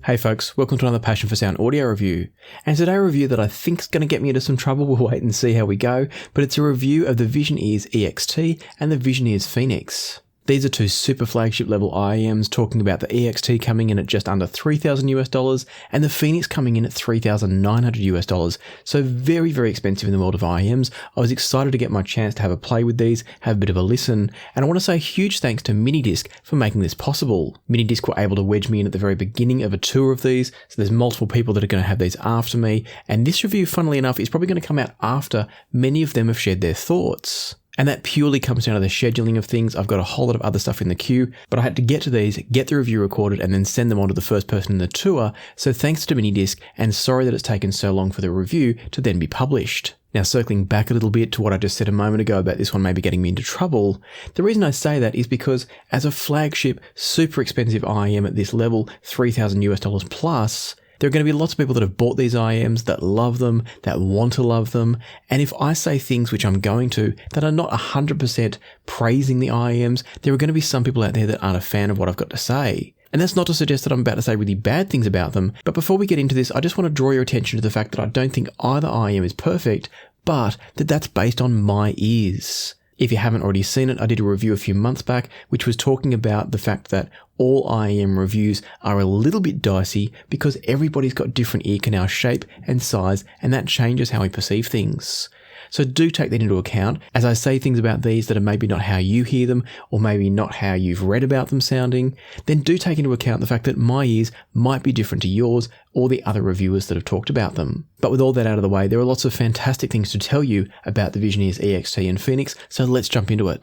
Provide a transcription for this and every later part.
Hey folks, welcome to another Passion for Sound audio review. And today a review that I think is going to get me into some trouble. We'll wait and see how we go, but it's a review of the Vision Ears EXT and the Vision Ears Phönix. These are two super flagship level IEMs, talking about the EXT coming in at just under $3,000 and the Phönix coming in at $3,900. So very, very expensive in the world of IEMs. I was excited to get my chance to have a play with these, have a bit of a listen, and I want to say a huge thanks to Minidisc for making this possible. Minidisc were able to wedge me in at the very beginning of a tour of these, so there's multiple people that are going to have these after me, and this review, funnily enough, is probably going to come out after many of them have shared their thoughts. And that purely comes down to the scheduling of things. I've got a whole lot of other stuff in the queue, but I had to get to these, get the review recorded, and then send them on to the first person in the tour. So thanks to Minidisc, and sorry that it's taken so long for the review to then be published. Now, circling back a little bit to what I just said a moment ago about this one maybe getting me into trouble, the reason I say that is because as a flagship, super expensive IEM at this level, $3,000 plus, there are going to be lots of people that have bought these IEMs, that love them, that want to love them. And if I say things, which I'm going to, that are not 100% praising the IEMs, there are going to be some people out there that aren't a fan of what I've got to say. And that's not to suggest that I'm about to say really bad things about them. But before we get into this, I just want to draw your attention to the fact that I don't think either IEM is perfect, but that's based on my ears. If you haven't already seen it, I did a review a few months back, which was talking about the fact that all IEM reviews are a little bit dicey because everybody's got different ear canal shape and size, and that changes how we perceive things. So do take that into account as I say things about these that are maybe not how you hear them, or maybe not how you've read about them sounding. Then do take into account the fact that my ears might be different to yours or the other reviewers that have talked about them. But with all that out of the way, there are lots of fantastic things to tell you about the Vision Ears EXT and Phönix, so let's jump into it.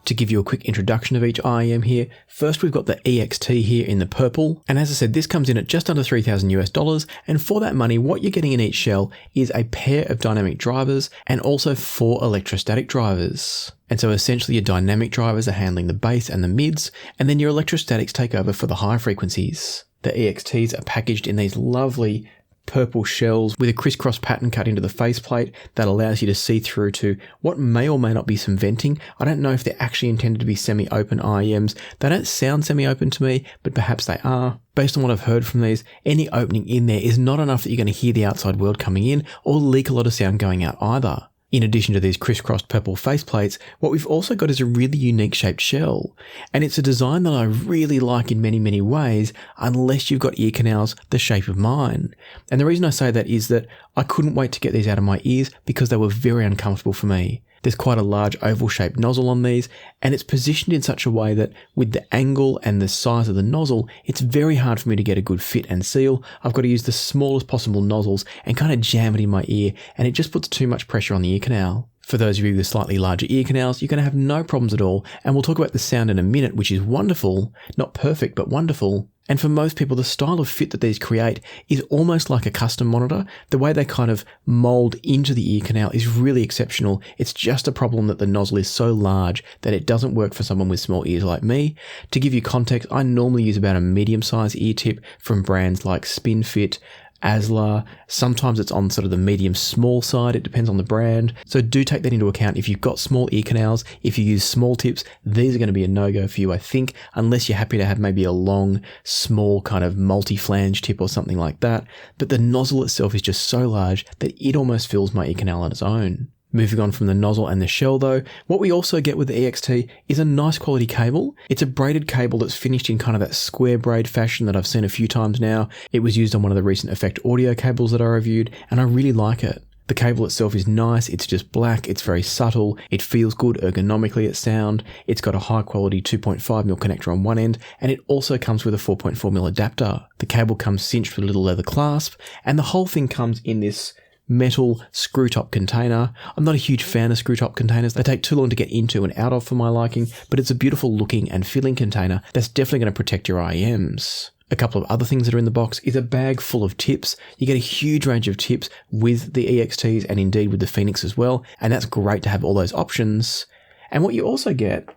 To give you a quick introduction of each IEM here, first we've got the EXT here in the purple, and as I said, this comes in at just under $3,000, and for that money, what you're getting in each shell is a pair of dynamic drivers and also 4 electrostatic drivers. And so essentially your dynamic drivers are handling the bass and the mids, and then your electrostatics take over for the high frequencies. The EXTs are packaged in these lovely purple shells with a crisscross pattern cut into the faceplate that allows you to see through to what may or may not be some venting. I don't know if they're actually intended to be semi-open IEMs. They don't sound semi-open to me, but perhaps they are. Based on what I've heard from these, any opening in there is not enough that you're going to hear the outside world coming in or leak a lot of sound going out either. In addition to these crisscrossed purple faceplates, what we've also got is a really unique shaped shell. And it's a design that I really like in many, many ways, unless you've got ear canals the shape of mine. And the reason I say that is that I couldn't wait to get these out of my ears because they were very uncomfortable for me. There's quite a large oval-shaped nozzle on these, and it's positioned in such a way that with the angle and the size of the nozzle, it's very hard for me to get a good fit and seal. I've got to use the smallest possible nozzles and kind of jam it in my ear, and it just puts too much pressure on the ear canal. For those of you with slightly larger ear canals, you're going to have no problems at all, and we'll talk about the sound in a minute, which is wonderful. Not perfect, but wonderful. And for most people, the style of fit that these create is almost like a custom monitor. The way they kind of mold into the ear canal is really exceptional. It's just a problem that the nozzle is so large that it doesn't work for someone with small ears like me. To give you context, I normally use about a medium-sized ear tip from brands like SpinFit, Asla. Sometimes it's on sort of the medium small side. It depends on the brand. So do take that into account. If you've got small ear canals, if you use small tips, these are going to be a no-go for you, I think, unless you're happy to have maybe a long, small kind of multi-flange tip or something like that. But the nozzle itself is just so large that it almost fills my ear canal on its own. Moving on from the nozzle and the shell though, what we also get with the EXT is a nice quality cable. It's a braided cable that's finished in kind of that square braid fashion that I've seen a few times now. It was used on one of the recent Effect audio cables that I reviewed, and I really like it. The cable itself is nice, it's just black, it's very subtle, it feels good ergonomically at sound, it's got a high quality 2.5mm connector on one end, and it also comes with a 4.4mm adapter. The cable comes cinched with a little leather clasp, and the whole thing comes in this metal screw top container. I'm not a huge fan of screw top containers. They take too long to get into and out of for my liking, but it's a beautiful looking and feeling container that's definitely going to protect your IEMs. A couple of other things that are in the box is a bag full of tips. You get a huge range of tips with the EXTs and indeed with the Phönix as well, and that's great to have all those options. And what you also get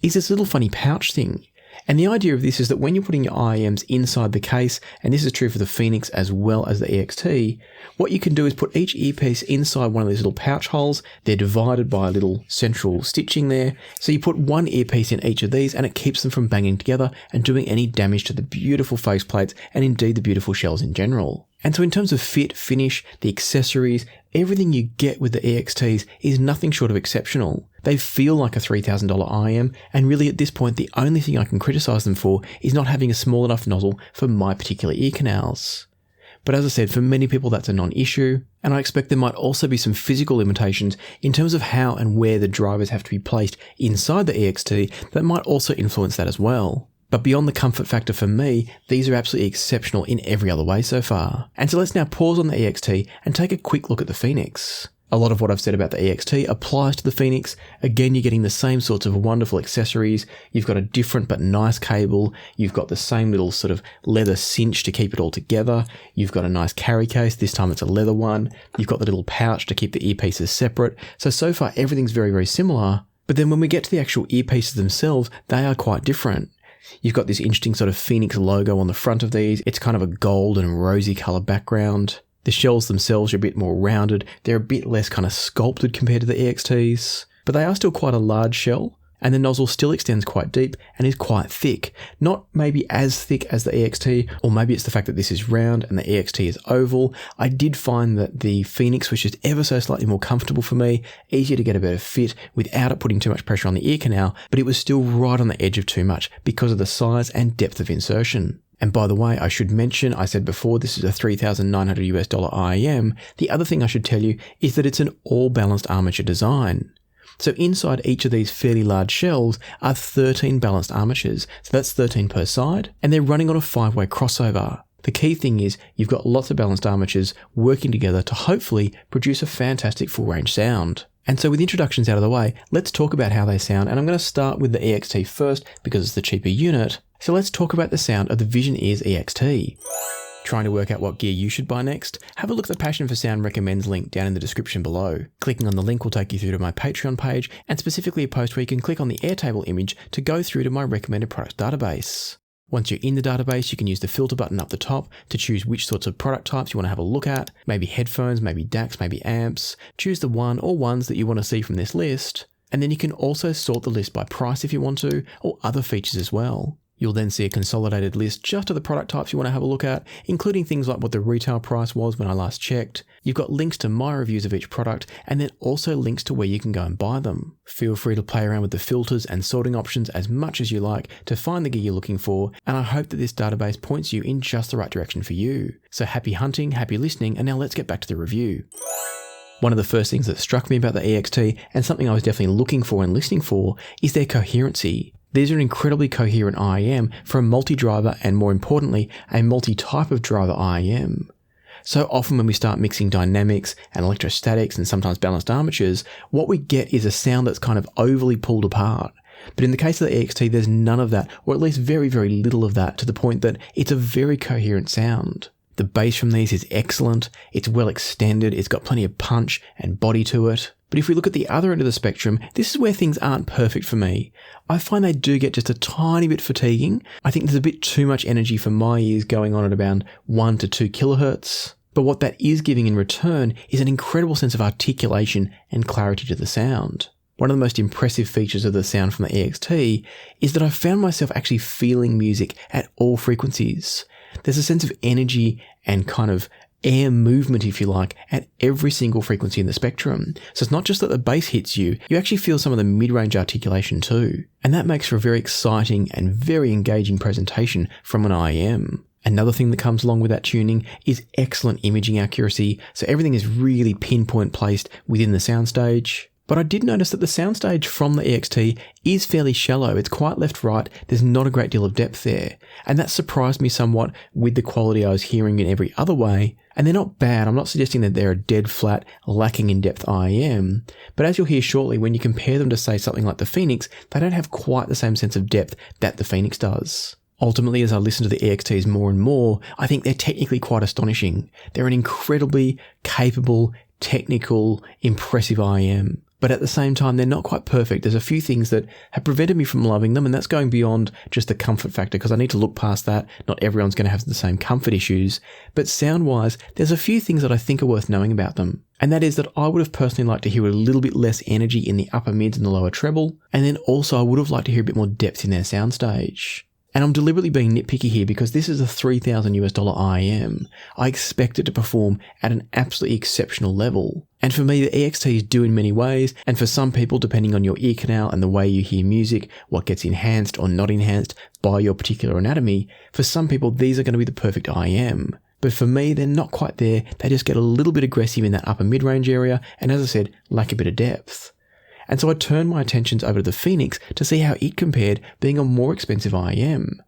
is this little funny pouch thing. And the idea of this is that when you're putting your IEMs inside the case, and this is true for the Phönix as well as the EXT, what you can do is put each earpiece inside one of these little pouch holes. They're divided by a little central stitching there. So you put one earpiece in each of these and it keeps them from banging together and doing any damage to the beautiful faceplates and indeed the beautiful shells in general. And so in terms of fit, finish, the accessories, everything you get with the EXTs is nothing short of exceptional. They feel like a $3,000 IEM, and really at this point the only thing I can criticise them for is not having a small enough nozzle for my particular ear canals. But as I said, for many people that's a non-issue, and I expect there might also be some physical limitations in terms of how and where the drivers have to be placed inside the EXT that might also influence that as well. But beyond the comfort factor for me, these are absolutely exceptional in every other way so far. And so let's now pause on the EXT and take a quick look at the Phönix. A lot of what I've said about the EXT applies to the Phönix. Again, you're getting the same sorts of wonderful accessories. You've got a different but nice cable. You've got the same little sort of leather cinch to keep it all together. You've got a nice carry case. This time it's a leather one. You've got the little pouch to keep the earpieces separate. So far everything's very, very similar. But then when we get to the actual earpieces themselves, they are quite different. You've got this interesting sort of Phönix logo on the front of these. It's kind of a gold and rosy colour background. The shells themselves are a bit more rounded. They're a bit less kind of sculpted compared to the EXTs, but they are still quite a large shell, and the nozzle still extends quite deep and is quite thick. Not maybe as thick as the EXT, or maybe it's the fact that this is round and the EXT is oval. I did find that the Phönix was just ever so slightly more comfortable for me, easier to get a better fit without it putting too much pressure on the ear canal, but it was still right on the edge of too much because of the size and depth of insertion. And by the way, I should mention, I said before, this is a $3,900 IEM. The other thing I should tell you is that it's an all-balanced armature design. So inside each of these fairly large shells are 13 balanced armatures. So that's 13 per side, and they're running on a 5-way crossover. The key thing is you've got lots of balanced armatures working together to hopefully produce a fantastic full-range sound. And so with introductions out of the way, let's talk about how they sound, and I'm going to start with the EXT first because it's the cheaper unit. So let's talk about the sound of the Vision Ears EXT. Trying to work out what gear you should buy next? Have a look at the Passion for Sound Recommends link down in the description below. Clicking on the link will take you through to my Patreon page, and specifically a post where you can click on the Airtable image to go through to my recommended product database. Once you're in the database, you can use the filter button up the top to choose which sorts of product types you want to have a look at, maybe headphones, maybe DACs, maybe amps. Choose the one or ones that you want to see from this list, and then you can also sort the list by price if you want to, or other features as well. You'll then see a consolidated list just of the product types you want to have a look at, including things like what the retail price was when I last checked. You've got links to my reviews of each product, and then also links to where you can go and buy them. Feel free to play around with the filters and sorting options as much as you like to find the gear you're looking for, and I hope that this database points you in just the right direction for you. So happy hunting, happy listening, and now let's get back to the review. One of the first things that struck me about the EXT, and something I was definitely looking for and listening for, is their coherency. These are an incredibly coherent IEM for a multi-driver and, more importantly, a multi-type of driver IEM. So often when we start mixing dynamics and electrostatics and sometimes balanced armatures, what we get is a sound that's kind of overly pulled apart. But in the case of the EXT, there's none of that, or at least very, very little of that, to the point that it's a very coherent sound. The bass from these is excellent, it's well extended, it's got plenty of punch and body to it. But if we look at the other end of the spectrum, this is where things aren't perfect for me. I find they do get just a tiny bit fatiguing. I think there's a bit too much energy for my ears going on at around 1 to 2 kilohertz. But what that is giving in return is an incredible sense of articulation and clarity to the sound. One of the most impressive features of the sound from the EXT is that I found myself actually feeling music at all frequencies. There's a sense of energy and kind of air movement, if you like, at every single frequency in the spectrum. So it's not just that the bass hits you, you actually feel some of the mid-range articulation too. And that makes for a very exciting and very engaging presentation from an IEM. Another thing that comes along with that tuning is excellent imaging accuracy, so everything is really pinpoint placed within the soundstage. But I did notice that the soundstage from the EXT is fairly shallow. It's quite left-right. There's not a great deal of depth there. And that surprised me somewhat with the quality I was hearing in every other way. And they're not bad. I'm not suggesting that they're a dead flat, lacking in depth IEM. But as you'll hear shortly, when you compare them to, say, something like the Phonix, they don't have quite the same sense of depth that the Phonix does. Ultimately, as I listen to the EXTs more and more, I think they're technically quite astonishing. They're an incredibly capable, technical, impressive IEM. But at the same time, they're not quite perfect. There's a few things that have prevented me from loving them, and that's going beyond just the comfort factor, because I need to look past that. Not everyone's going to have the same comfort issues. But sound-wise, there's a few things that I think are worth knowing about them. And that is that I would have personally liked to hear a little bit less energy in the upper mids and the lower treble. And then also I would have liked to hear a bit more depth in their soundstage. And I'm deliberately being nitpicky here because this is a $3,000 IEM. I expect it to perform at an absolutely exceptional level. And for me, the EXTs do in many ways, and for some people, depending on your ear canal and the way you hear music, what gets enhanced or not enhanced by your particular anatomy, for some people, these are going to be the perfect IEM. But for me, they're not quite there. They just get a little bit aggressive in that upper mid-range area, and as I said, lack a bit of depth. And so I turned my attentions over to the Phonix to see how it compared, being a more expensive IEM.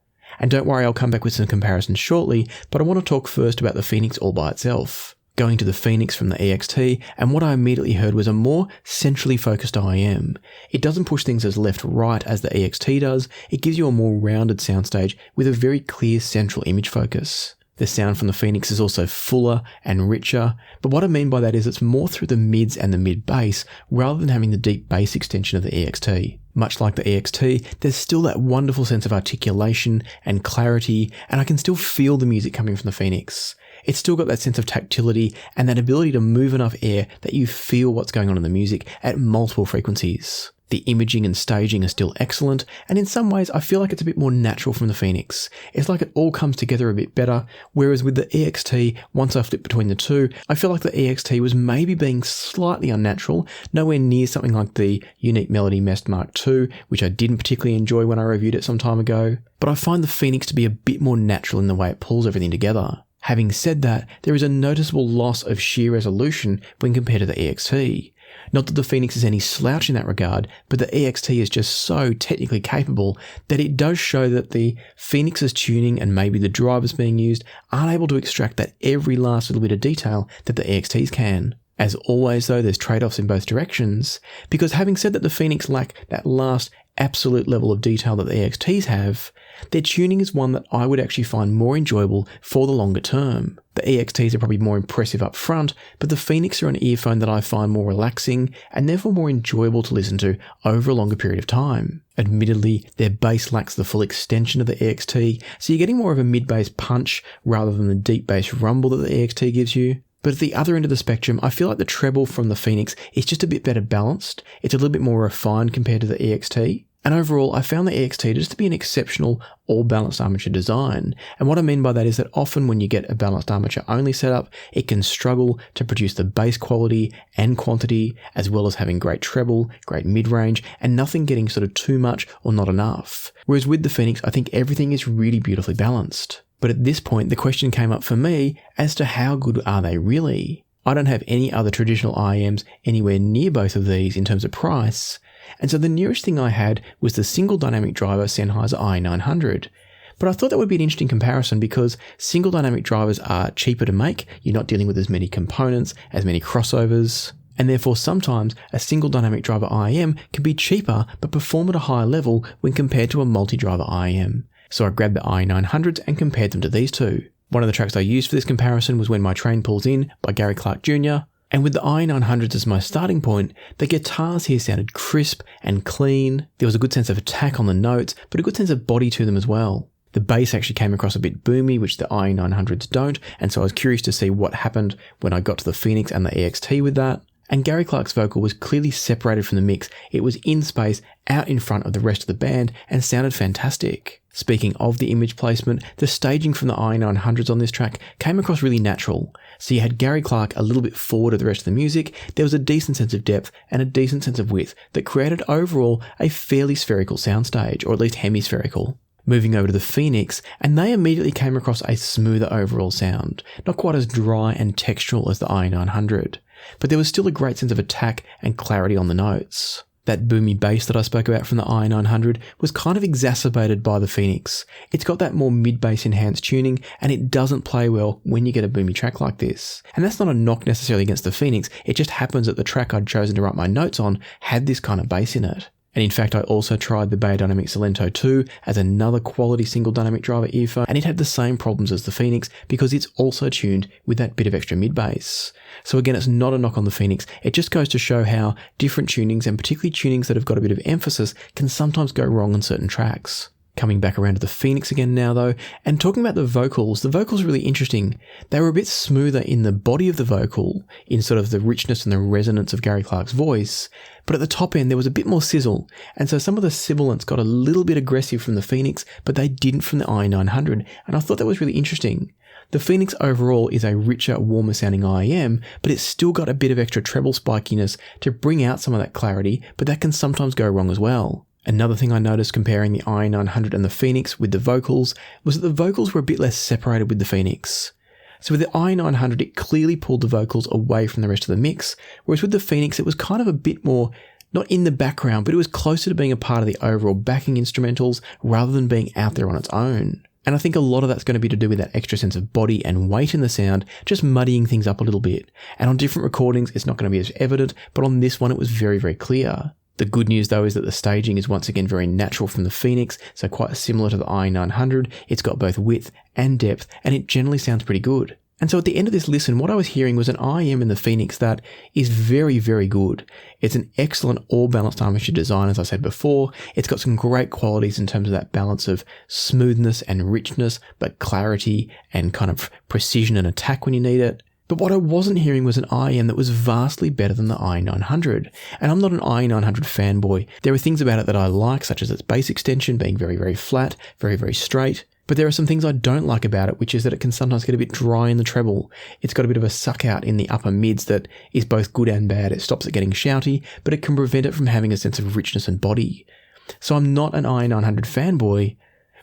And don't worry, I'll come back with some comparisons shortly, but I want to talk first about the Phonix all by itself. Going to the Phonix from the EXT, and what I immediately heard was a more centrally focused IEM. It doesn't push things as left-right as the EXT does, it gives you a more rounded soundstage with a very clear central image focus. The sound from the Phonix is also fuller and richer, but what I mean by that is it's more through the mids and the mid-bass rather than having the deep bass extension of the EXT. Much like the EXT, there's still that wonderful sense of articulation and clarity, and I can still feel the music coming from the Phonix. It's still got that sense of tactility and that ability to move enough air that you feel what's going on in the music at multiple frequencies. The imaging and staging are still excellent, and in some ways I feel like it's a bit more natural from the Phonix. It's like it all comes together a bit better, whereas with the EXT, once I flip between the two, I feel like the EXT was maybe being slightly unnatural, nowhere near something like the Unique Melody Mesh Mark II, which I didn't particularly enjoy when I reviewed it some time ago, but I find the Phonix to be a bit more natural in the way it pulls everything together. Having said that, there is a noticeable loss of sheer resolution when compared to the EXT. Not that the Phonix is any slouch in that regard, but the EXT is just so technically capable that it does show that the Phonix's tuning and maybe the drivers being used aren't able to extract that every last little bit of detail that the EXTs can. As always though, there's trade-offs in both directions, because having said that the Phonix lack that last absolute level of detail that the EXTs have, their tuning is one that I would actually find more enjoyable for the longer term. The EXTs are probably more impressive up front, but the Phonix are an earphone that I find more relaxing and therefore more enjoyable to listen to over a longer period of time. Admittedly, their bass lacks the full extension of the EXT, so you're getting more of a mid-bass punch rather than the deep bass rumble that the EXT gives you. But at the other end of the spectrum, I feel like the treble from the Phonix is just a bit better balanced. It's a little bit more refined compared to the EXT. And overall, I found the EXT just to be an exceptional all-balanced armature design. And what I mean by that is that often when you get a balanced armature only setup, it can struggle to produce the bass quality and quantity, as well as having great treble, great mid-range, and nothing getting sort of too much or not enough. Whereas with the Phonix, I think everything is really beautifully balanced. But at this point, the question came up for me as to how good are they really? I don't have any other traditional IEMs anywhere near both of these in terms of price, and so the nearest thing I had was the single dynamic driver Sennheiser IE900. But I thought that would be an interesting comparison because single dynamic drivers are cheaper to make, you're not dealing with as many components, as many crossovers, and therefore sometimes a single dynamic driver IEM can be cheaper but perform at a higher level when compared to a multi-driver IEM. So I grabbed the IE900s and compared them to these two. One of the tracks I used for this comparison was When My Train Pulls In by Gary Clark Jr., and with the IE900s as my starting point, the guitars here sounded crisp and clean. There was a good sense of attack on the notes, but a good sense of body to them as well. The bass actually came across a bit boomy, which the IE900s don't, and so I was curious to see what happened when I got to the Phonix and the EXT with that. And Gary Clark's vocal was clearly separated from the mix. It was in space, out in front of the rest of the band, and sounded fantastic. Speaking of the image placement, the staging from the IE900s on this track came across really natural. So you had Gary Clark a little bit forward of the rest of the music, there was a decent sense of depth and a decent sense of width that created overall a fairly spherical soundstage, or at least hemispherical. Moving over to the Phonix, and they immediately came across a smoother overall sound, not quite as dry and textural as the IE900. But there was still a great sense of attack and clarity on the notes. That boomy bass that I spoke about from the IE900 was kind of exacerbated by the Phonix. It's got that more mid-bass enhanced tuning, and it doesn't play well when you get a boomy track like this. And that's not a knock necessarily against the Phonix, it just happens that the track I'd chosen to write my notes on had this kind of bass in it. And in fact, I also tried the Beyerdynamic Xelento 2 as another quality single dynamic driver earphone, and it had the same problems as the Phonix because it's also tuned with that bit of extra mid-bass. So again, it's not a knock on the Phonix, it just goes to show how different tunings, and particularly tunings that have got a bit of emphasis, can sometimes go wrong on certain tracks. Coming back around to the Phonix again now though, and talking about the vocals are really interesting. They were a bit smoother in the body of the vocal, in sort of the richness and the resonance of Gary Clark's voice, but at the top end there was a bit more sizzle, and so some of the sibilants got a little bit aggressive from the Phonix, but they didn't from the IE900, and I thought that was really interesting. The Phonix overall is a richer, warmer sounding IEM, but it's still got a bit of extra treble spikiness to bring out some of that clarity, but that can sometimes go wrong as well. Another thing I noticed comparing the IE900 and the Phonix with the vocals was that the vocals were a bit less separated with the Phonix. So with the IE900, it clearly pulled the vocals away from the rest of the mix, whereas with the Phonix, it was kind of a bit more, not in the background, but it was closer to being a part of the overall backing instrumentals rather than being out there on its own. And I think a lot of that's going to be to do with that extra sense of body and weight in the sound, just muddying things up a little bit. And on different recordings, it's not going to be as evident, but on this one, it was very, very clear. The good news though is that the staging is once again very natural from the Phonix, so quite similar to the IE900. It's got both width and depth, and it generally sounds pretty good. And so at the end of this listen, what I was hearing was an IEM in the Phonix that is very, very good. It's an excellent all-balanced armature design, as I said before. It's got some great qualities in terms of that balance of smoothness and richness, but clarity and kind of precision and attack when you need it. But what I wasn't hearing was an IEM that was vastly better than the IE900. And I'm not an IE900 fanboy. There are things about it that I like, such as its bass extension being very, very flat, very, very straight. But there are some things I don't like about it, which is that it can sometimes get a bit dry in the treble. It's got a bit of a suck out in the upper mids that is both good and bad. It stops it getting shouty, but it can prevent it from having a sense of richness and body. So I'm not an IE900 fanboy,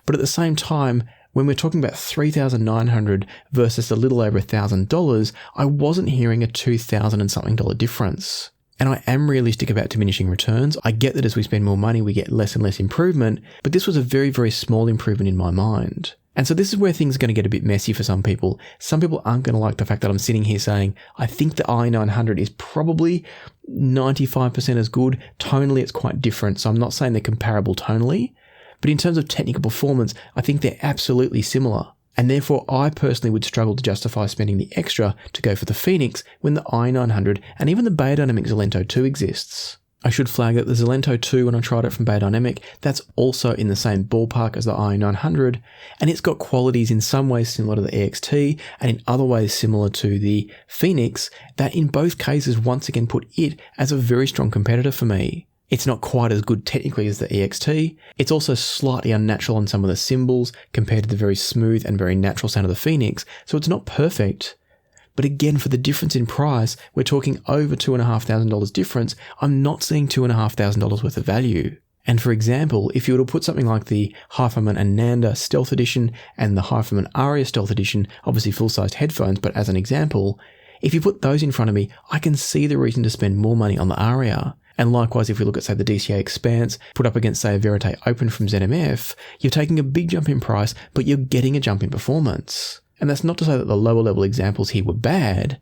but at the same time, when we're talking about $3,900 versus a little over $1,000, I wasn't hearing a $2,000 and something difference. And I am realistic about diminishing returns. I get that as we spend more money, we get less and less improvement, but this was a very, very small improvement in my mind. And so this is where things are going to get a bit messy for some people. Some people aren't going to like the fact that I'm sitting here saying, I think the IE900 is probably 95% as good. Tonally, it's quite different. So I'm not saying they're comparable tonally. But in terms of technical performance, I think they're absolutely similar. And therefore, I personally would struggle to justify spending the extra to go for the Phonix when the IE900 and even the Beyerdynamic Xelento 2 exists. I should flag that the Xelento 2, when I tried it from Beyerdynamic, that's also in the same ballpark as the IE900, and it's got qualities in some ways similar to the EXT and in other ways similar to the Phonix that in both cases once again put it as a very strong competitor for me. It's not quite as good technically as the EXT. It's also slightly unnatural on some of the cymbals compared to the very smooth and very natural sound of the Phonix, so it's not perfect. But again, for the difference in price, we're talking over $2,500 difference. I'm not seeing $2,500 worth of value. And for example, if you were to put something like the Hyperman Ananda Stealth Edition and the Hyperman Aria Stealth Edition, obviously full-sized headphones, but as an example, if you put those in front of me, I can see the reason to spend more money on the Aria. And likewise, if we look at, say, the DCA Expanse, put up against, say, a Verite Open from ZMF, you're taking a big jump in price, but you're getting a jump in performance. And that's not to say that the lower level examples here were bad,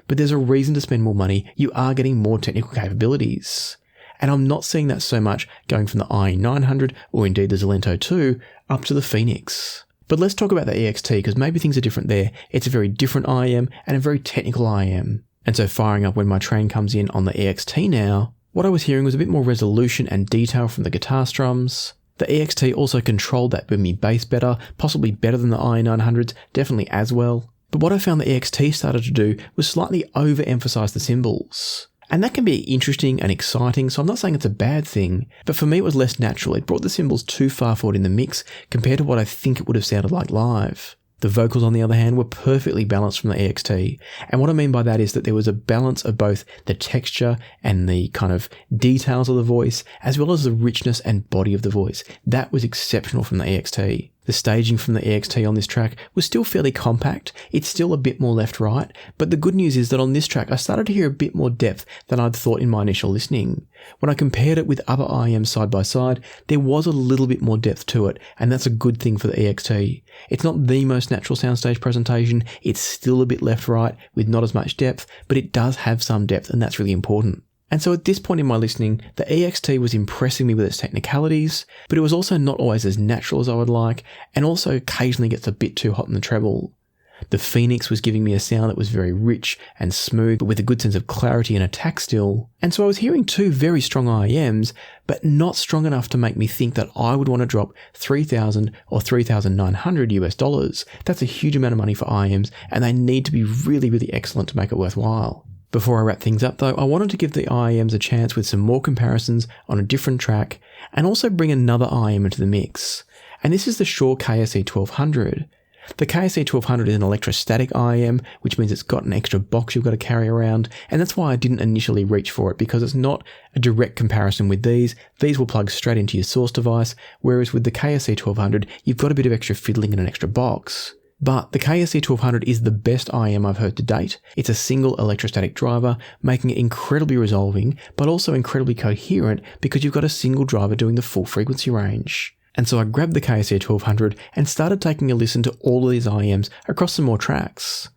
but there's a reason to spend more money. You are getting more technical capabilities. And I'm not seeing that so much going from the IE900 or indeed the Xelento 2 up to the Phonix. But let's talk about the EXT because maybe things are different there. It's a very different IEM and a very technical IEM. And so firing up when my train comes in on the EXT now, what I was hearing was a bit more resolution and detail from the guitar strums. The EXT also controlled that boomy bass better, possibly better than the IE900s, definitely as well. But what I found the EXT started to do was slightly overemphasize the cymbals. And that can be interesting and exciting, so I'm not saying it's a bad thing, but for me it was less natural. It brought the cymbals too far forward in the mix compared to what I think it would have sounded like live. The vocals, on the other hand, were perfectly balanced from the EXT. And what I mean by that is that there was a balance of both the texture and the kind of details of the voice, as well as the richness and body of the voice. That was exceptional from the EXT. The staging from the EXT on this track was still fairly compact. It's still a bit more left-right, but the good news is that on this track I started to hear a bit more depth than I'd thought in my initial listening. When I compared it with other IEMs side by side, there was a little bit more depth to it, and that's a good thing for the EXT. It's not the most natural soundstage presentation, it's still a bit left-right with not as much depth, but it does have some depth, and that's really important. And so at this point in my listening, the EXT was impressing me with its technicalities, but it was also not always as natural as I would like, and also occasionally gets a bit too hot in the treble. The Phönix was giving me a sound that was very rich and smooth, but with a good sense of clarity and attack still. And so I was hearing two very strong IEMs, but not strong enough to make me think that I would want to drop $3,000 or $3,900 US. That's a huge amount of money for IEMs, and they need to be really, really excellent to make it worthwhile. Before I wrap things up though, I wanted to give the IEMs a chance with some more comparisons on a different track, and also bring another IEM into the mix. And this is the Shure KSE1200. The KSE1200 is an electrostatic IEM, which means it's got an extra box you've got to carry around, and that's why I didn't initially reach for it, because it's not a direct comparison with these. These will plug straight into your source device, whereas with the KSE1200, you've got a bit of extra fiddling in an extra box. But the KSE1200 is the best IEM I've heard to date. It's a single electrostatic driver, making it incredibly resolving, but also incredibly coherent because you've got a single driver doing the full frequency range. And so I grabbed the KSE1200 and started taking a listen to all of these IEMs across some more tracks.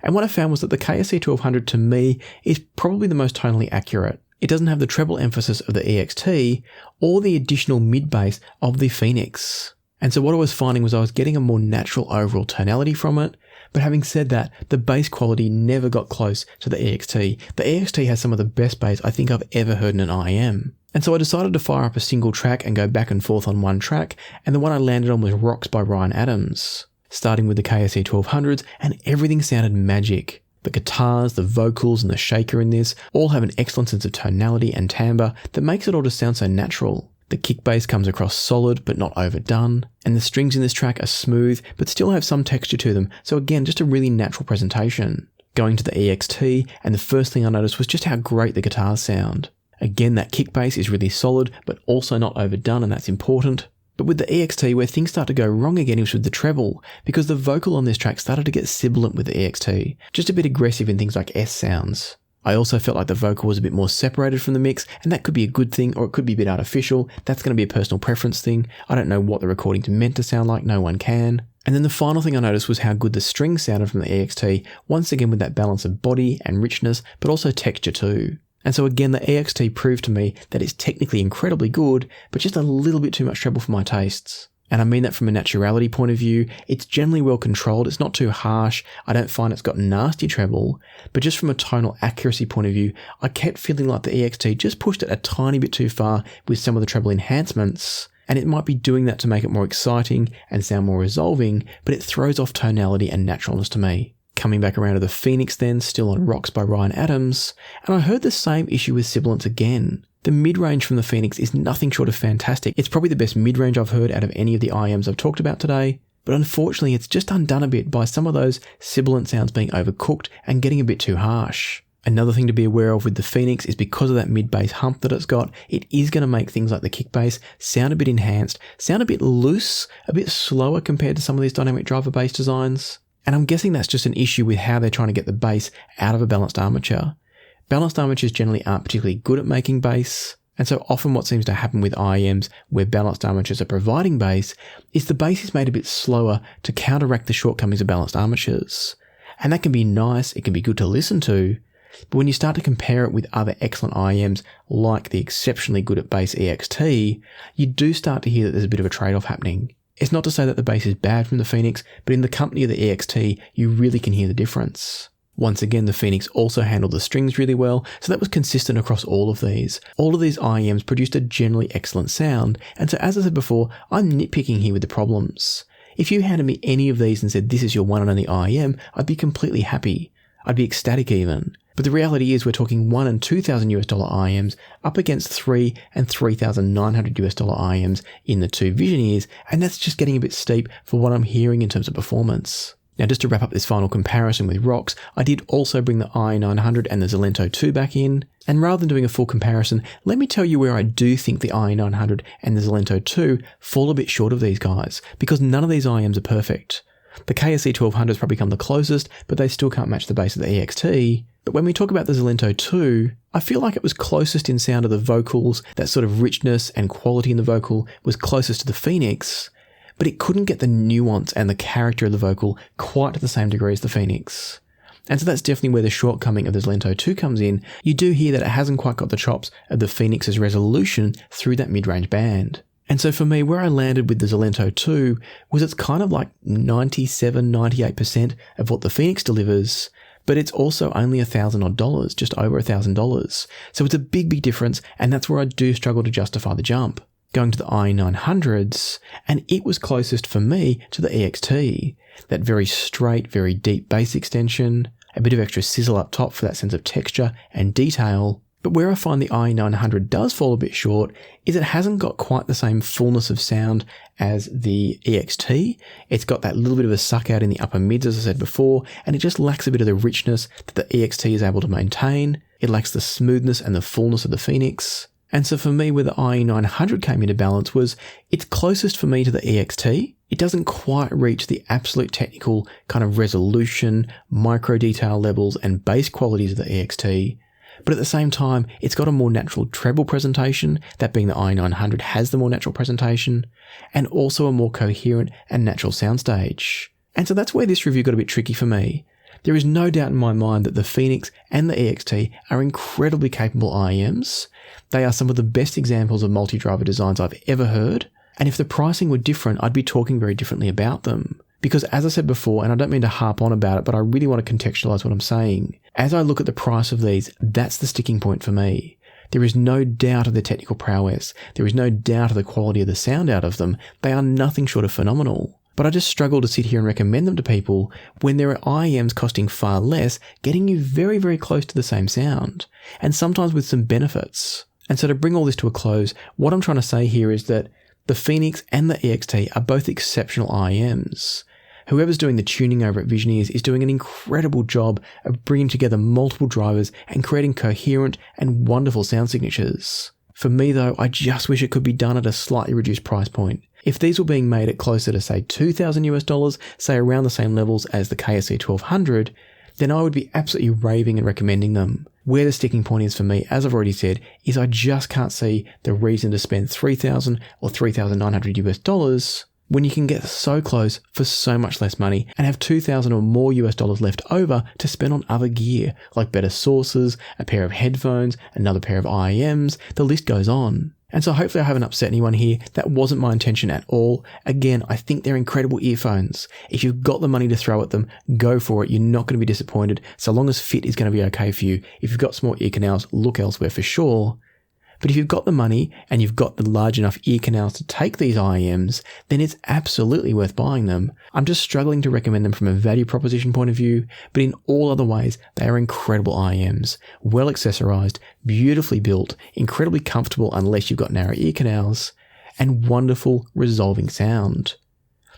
And what I found was that the KSE1200 to me is probably the most tonally accurate. It doesn't have the treble emphasis of the EXT or the additional mid-bass of the Phönix. And so what I was finding was I was getting a more natural overall tonality from it, but having said that, the bass quality never got close to the EXT. The EXT has some of the best bass I think I've ever heard in an IEM. And so I decided to fire up a single track and go back and forth on one track, and the one I landed on was Rocks by Ryan Adams. Starting with the KSE1200s, and everything sounded magic. The guitars, the vocals, and the shaker in this all have an excellent sense of tonality and timbre that makes it all just sound so natural. The kick bass comes across solid but not overdone, and the strings in this track are smooth but still have some texture to them, so again just a really natural presentation. Going to the EXT, and the first thing I noticed was just how great the guitars sound. Again, that kick bass is really solid but also not overdone, and that's important. But with the EXT, where things start to go wrong again is with the treble, because the vocal on this track started to get sibilant with the EXT, just a bit aggressive in things like S sounds. I also felt like the vocal was a bit more separated from the mix, and that could be a good thing or it could be a bit artificial. That's going to be a personal preference thing. I don't know what the recording's meant to sound like, no one can. And then the final thing I noticed was how good the strings sounded from the EXT, once again with that balance of body and richness, but also texture too. And so again, the EXT proved to me that it's technically incredibly good, but just a little bit too much treble for my tastes. And I mean that from a naturality point of view. It's generally well controlled, it's not too harsh, I don't find it's got nasty treble, but just from a tonal accuracy point of view, I kept feeling like the EXT just pushed it a tiny bit too far with some of the treble enhancements, and it might be doing that to make it more exciting and sound more resolving, but it throws off tonality and naturalness to me. Coming back around to the Phönix then, still on Rocks by Ryan Adams, and I heard the same issue with sibilance again. The mid-range from the Phönix is nothing short of fantastic. It's probably the best mid-range I've heard out of any of the IEMs I've talked about today, but unfortunately it's just undone a bit by some of those sibilant sounds being overcooked and getting a bit too harsh. Another thing to be aware of with the Phönix is because of that mid-bass hump that it's got, it is going to make things like the kick bass sound a bit enhanced, sound a bit loose, a bit slower compared to some of these dynamic driver bass designs. And I'm guessing that's just an issue with how they're trying to get the bass out of a balanced armature. Balanced armatures generally aren't particularly good at making bass, and so often what seems to happen with IEMs where balanced armatures are providing bass is the bass is made a bit slower to counteract the shortcomings of balanced armatures. And that can be nice, it can be good to listen to, but when you start to compare it with other excellent IEMs like the exceptionally good at bass EXT, you do start to hear that there's a bit of a trade-off happening. It's not to say that the bass is bad from the Phönix, but in the company of the EXT, you really can hear the difference. Once again, the Phönix also handled the strings really well, so that was consistent across all of these. All of these IEMs produced a generally excellent sound, and so as I said before, I'm nitpicking here with the problems. If you handed me any of these and said this is your one and only IEM, I'd be completely happy. I'd be ecstatic even. But the reality is we're talking $1,000 and $2,000 IEMs up against $3,000 and $3,900 IEMs in the two Vision Ears, and that's just getting a bit steep for what I'm hearing in terms of performance. Now, just to wrap up this final comparison with rocks, I did also bring the IE900 and the Xelento 2 back in, and rather than doing a full comparison, let me tell you where I do think the IE900 and the Xelento 2 fall a bit short of these guys, because none of these IEMs are perfect. The KSE1200 has probably come the closest, but they still can't match the bass of the EXT. But when we talk about the Xelento 2, I feel like it was closest in sound of the vocals, that sort of richness and quality in the vocal was closest to the Phonix, but it couldn't get the nuance and the character of the vocal quite to the same degree as the Phonix. And so that's definitely where the shortcoming of the Xelento 2 comes in. You do hear that it hasn't quite got the chops of the Phonix's resolution through that mid-range band. And so for me, where I landed with the Xelento 2 was it's kind of like 97, 98% of what the Phonix delivers, but it's also only $1,000 odd, just over $1,000. So it's a big, big difference, and that's where I do struggle to justify the jump. Going to the IE900s, and it was closest for me to the EXT. That very straight, very deep bass extension, a bit of extra sizzle up top for that sense of texture and detail. But where I find the IE900 does fall a bit short is it hasn't got quite the same fullness of sound as the EXT. It's got that little bit of a suck out in the upper mids, as I said before, and it just lacks a bit of the richness that the EXT is able to maintain. It lacks the smoothness and the fullness of the Phonix. And so for me, where the IE900 came into balance was it's closest for me to the EXT. It doesn't quite reach the absolute technical kind of resolution, micro detail levels and bass qualities of the EXT. But at the same time, it's got a more natural treble presentation, that being the IE900 has the more natural presentation, and also a more coherent and natural soundstage. And so that's where this review got a bit tricky for me. There is no doubt in my mind that the Phonix and the EXT are incredibly capable IEMs. They are some of the best examples of multi-driver designs I've ever heard, and if the pricing were different, I'd be talking very differently about them. Because as I said before, and I don't mean to harp on about it, but I really want to contextualize what I'm saying. As I look at the price of these, that's the sticking point for me. There is no doubt of their technical prowess. There is no doubt of the quality of the sound out of them. They are nothing short of phenomenal. But I just struggle to sit here and recommend them to people when there are IEMs costing far less, getting you very, very close to the same sound, and sometimes with some benefits. And so to bring all this to a close, what I'm trying to say here is that the Phonix and the EXT are both exceptional IEMs. Whoever's doing the tuning over at Vision Ears is doing an incredible job of bringing together multiple drivers and creating coherent and wonderful sound signatures. For me though, I just wish it could be done at a slightly reduced price point. If these were being made at closer to say $2,000, say around the same levels as the KSE1200, then I would be absolutely raving and recommending them. Where the sticking point is for me, as I've already said, is I just can't see the reason to spend $3,000 or $3,900 when you can get so close for so much less money and have $2,000 or more left over to spend on other gear, like better sources, a pair of headphones, another pair of IEMs, the list goes on. And so hopefully I haven't upset anyone here. That wasn't my intention at all. Again, I think they're incredible earphones. If you've got the money to throw at them, go for it. You're not going to be disappointed, so long as fit is going to be okay for you. If you've got small ear canals, look elsewhere for sure. But if you've got the money and you've got the large enough ear canals to take these IEMs, then it's absolutely worth buying them. I'm just struggling to recommend them from a value proposition point of view, but in all other ways, they are incredible IEMs. Well accessorized, beautifully built, incredibly comfortable unless you've got narrow ear canals, and wonderful resolving sound.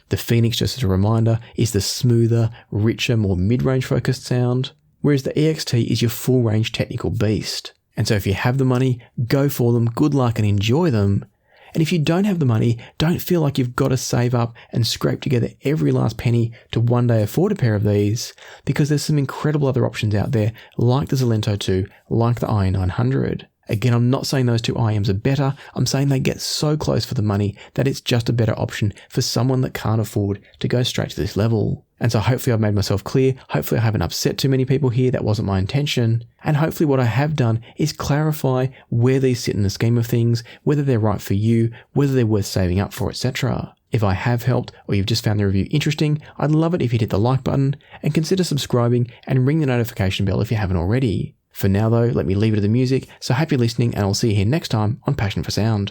The Phonix, just as a reminder, is the smoother, richer, more mid-range focused sound, whereas the EXT is your full-range technical beast. And so if you have the money, go for them, good luck and enjoy them. And if you don't have the money, don't feel like you've got to save up and scrape together every last penny to one day afford a pair of these, because there's some incredible other options out there, like the Xelento 2, like the IE900. Again, I'm not saying those two IEMs are better, I'm saying they get so close for the money that it's just a better option for someone that can't afford to go straight to this level. And so hopefully I've made myself clear, hopefully I haven't upset too many people here, that wasn't my intention, and hopefully what I have done is clarify where these sit in the scheme of things, whether they're right for you, whether they're worth saving up for, etc. If I have helped, or you've just found the review interesting, I'd love it if you'd hit the like button, and consider subscribing and ring the notification bell if you haven't already. For now though, let me leave it to the music, so happy listening and I'll see you here next time on Passion for Sound.